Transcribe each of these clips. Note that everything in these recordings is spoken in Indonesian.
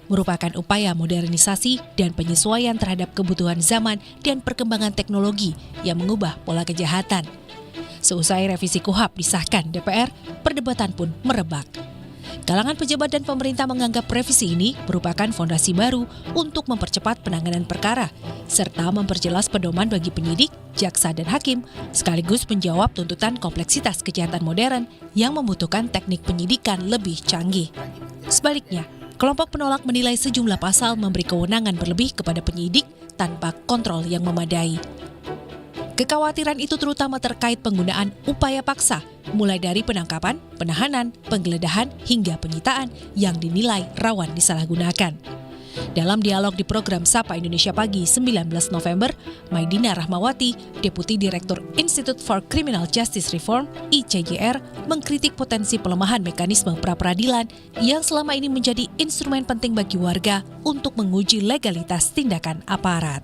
merupakan upaya modernisasi dan penyesuaian terhadap kebutuhan zaman dan perkembangan teknologi yang mengubah pola kejahatan. Seusai revisi KUHP disahkan DPR, perdebatan pun merebak. Kalangan pejabat dan pemerintah menganggap revisi ini merupakan fondasi baru untuk mempercepat penanganan perkara, serta memperjelas pedoman bagi penyidik, jaksa, dan hakim, sekaligus menjawab tuntutan kompleksitas kejahatan modern yang membutuhkan teknik penyidikan lebih canggih. Sebaliknya, kelompok penolak menilai sejumlah pasal memberi kewenangan berlebih kepada penyidik tanpa kontrol yang memadai. Kekhawatiran itu terutama terkait penggunaan upaya paksa, mulai dari penangkapan, penahanan, penggeledahan, hingga penyitaan yang dinilai rawan disalahgunakan. Dalam dialog di program Sapa Indonesia Pagi 19 November, Maidina Rahmawati, Deputi Direktur Institute for Criminal Justice Reform (ICJR), mengkritik potensi pelemahan mekanisme pra-peradilan yang selama ini menjadi instrumen penting bagi warga untuk menguji legalitas tindakan aparat.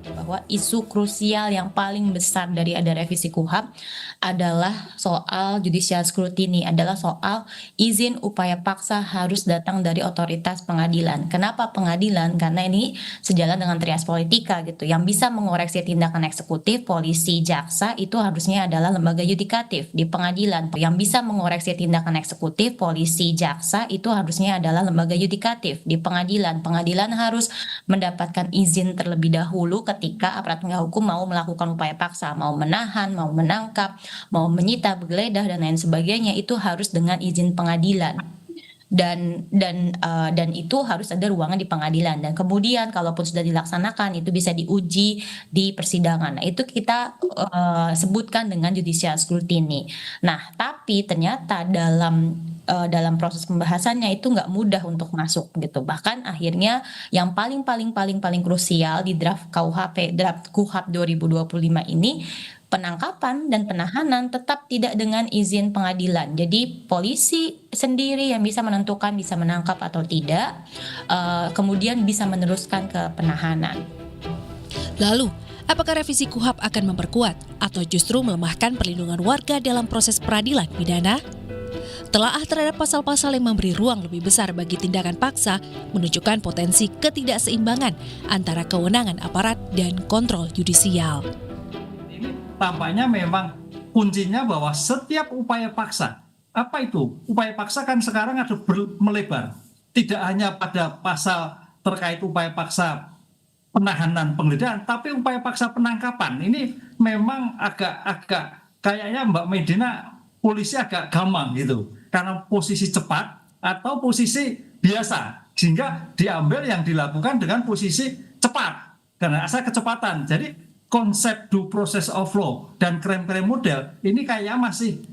Bahwa isu krusial yang paling besar dari ada revisi KUHP adalah soal judicial scrutiny, adalah soal izin upaya paksa harus datang dari otoritas pengadilan. Kenapa pengadilan? Karena ini sejalan dengan trias politika gitu. Yang bisa mengoreksi tindakan eksekutif, polisi, jaksa itu harusnya adalah lembaga yudikatif di pengadilan. Yang bisa mengoreksi tindakan eksekutif, polisi, jaksa itu harusnya adalah lembaga yudikatif di pengadilan. Pengadilan harus mendapatkan izin terlebih dahulu ketika aparat penegak hukum mau melakukan upaya paksa, mau menahan, mau menangkap, mau menyita, menggeledah dan lain sebagainya, itu harus dengan izin pengadilan. Dan itu harus ada ruangan di pengadilan, dan kemudian kalaupun sudah dilaksanakan itu bisa diuji di persidangan. Nah, itu kita sebutkan dengan judicial scrutiny. Nah, tapi ternyata dalam proses pembahasannya itu nggak mudah untuk masuk gitu. Bahkan akhirnya yang paling krusial di draft KUHP 2025 ini, penangkapan dan penahanan tetap tidak dengan izin pengadilan. Jadi polisi sendiri yang bisa menentukan bisa menangkap atau tidak, kemudian bisa meneruskan ke penahanan. Lalu, apakah revisi KUHP akan memperkuat atau justru melemahkan perlindungan warga dalam proses peradilan pidana? Telaah terhadap pasal-pasal yang memberi ruang lebih besar bagi tindakan paksa menunjukkan potensi ketidakseimbangan antara kewenangan aparat dan kontrol yudisial. Tampaknya memang kuncinya bahwa setiap upaya paksa, apa itu? Upaya paksa kan sekarang ada melebar. Tidak hanya pada pasal terkait upaya paksa penahanan penggeledahan, tapi upaya paksa penangkapan. Ini memang agak kayaknya Mbak Medina, polisi agak gampang gitu. Karena posisi cepat atau posisi biasa. Sehingga diambil yang dilakukan dengan posisi cepat. Karena asal kecepatan. Jadi konsep due process of law dan krem-krem model ini kayaknya masih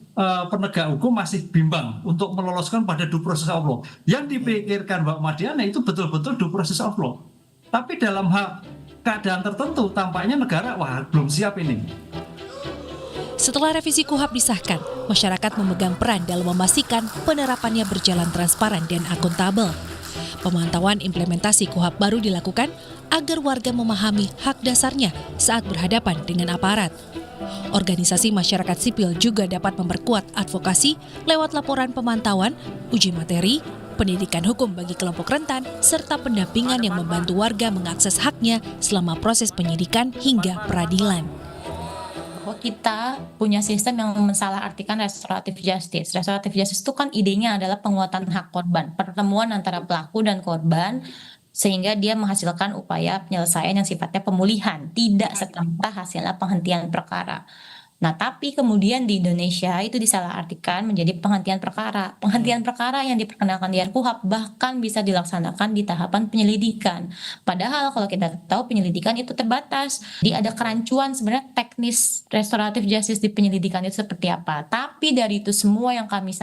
penegak hukum masih bimbang untuk meloloskan pada due process of law. Yang dipikirkan Mbak Madiana itu betul-betul due process of law. Tapi dalam hal keadaan tertentu tampaknya negara belum siap ini. Setelah revisi KUHP disahkan, masyarakat memegang peran dalam memastikan penerapannya berjalan transparan dan akuntabel. Pemantauan implementasi KUHP baru dilakukan agar warga memahami hak dasarnya saat berhadapan dengan aparat. Organisasi masyarakat sipil juga dapat memperkuat advokasi lewat laporan pemantauan, uji materi, pendidikan hukum bagi kelompok rentan, serta pendampingan yang membantu warga mengakses haknya selama proses penyidikan hingga peradilan. Bahwa kita punya sistem yang mensalahartikan restoratif justice. Restoratif justice itu kan idenya adalah penguatan hak korban, pertemuan antara pelaku dan korban, sehingga dia menghasilkan upaya penyelesaian yang sifatnya pemulihan, tidak serta-merta hasilnya penghentian perkara. Nah, tapi kemudian di Indonesia itu disalahartikan menjadi penghentian perkara. Penghentian perkara yang diperkenalkan di RKUHP bahkan bisa dilaksanakan di tahapan penyelidikan. Padahal kalau kita tahu penyelidikan itu terbatas. Jadi ada kerancuan sebenarnya teknis restoratif justice di penyelidikan itu seperti apa. Tapi dari itu semua yang kami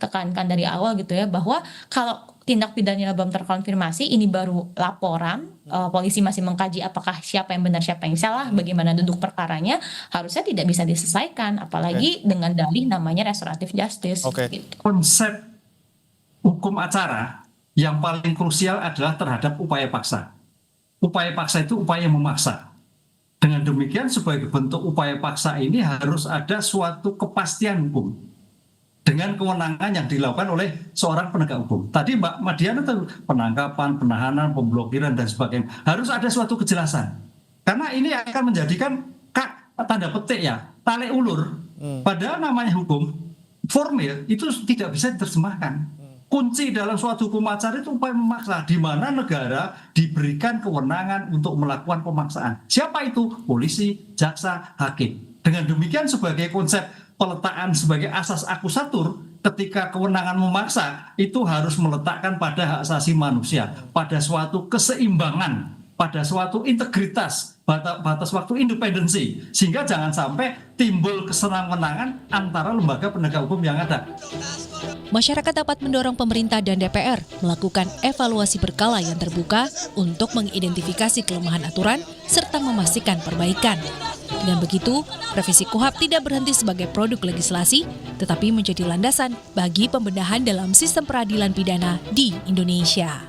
tekankan dari awal gitu ya, bahwa kalau tindak pidana belum terkonfirmasi, ini baru laporan, polisi masih mengkaji apakah siapa yang benar siapa yang salah, bagaimana duduk perkaranya, harusnya tidak bisa diselesaikan, apalagi dengan dalih namanya restoratif justice. Gitu. Konsep hukum acara yang paling krusial adalah terhadap upaya paksa. Upaya paksa itu upaya memaksa. Dengan demikian sebagai bentuk upaya paksa ini harus ada suatu kepastian hukum. dengan kewenangan yang dilakukan oleh seorang penegak hukum. Tadi Mbak Madiana itu penangkapan, penahanan, pemblokiran dan sebagainya. Harus ada suatu kejelasan. Karena ini akan menjadikan tanda petik ya, tarik ulur. Padahal namanya hukum formil itu tidak bisa diterjemahkan. Kunci dalam suatu hukum acara itu upaya memaksa, di mana negara diberikan kewenangan untuk melakukan pemaksaan. Siapa itu? Polisi, jaksa, hakim. Dengan demikian sebagai konsep peletaan sebagai asas akusatur, ketika kewenangan memaksa itu harus meletakkan pada hak asasi manusia, pada suatu keseimbangan, pada suatu integritas, batas waktu independensi, sehingga jangan sampai timbul kesenang-menangan antara lembaga penegak hukum yang ada. Masyarakat dapat mendorong pemerintah dan DPR melakukan evaluasi berkala yang terbuka untuk mengidentifikasi kelemahan aturan serta memastikan perbaikan. Dengan begitu, revisi KUHP tidak berhenti sebagai produk legislasi, tetapi menjadi landasan bagi pembenahan dalam sistem peradilan pidana di Indonesia.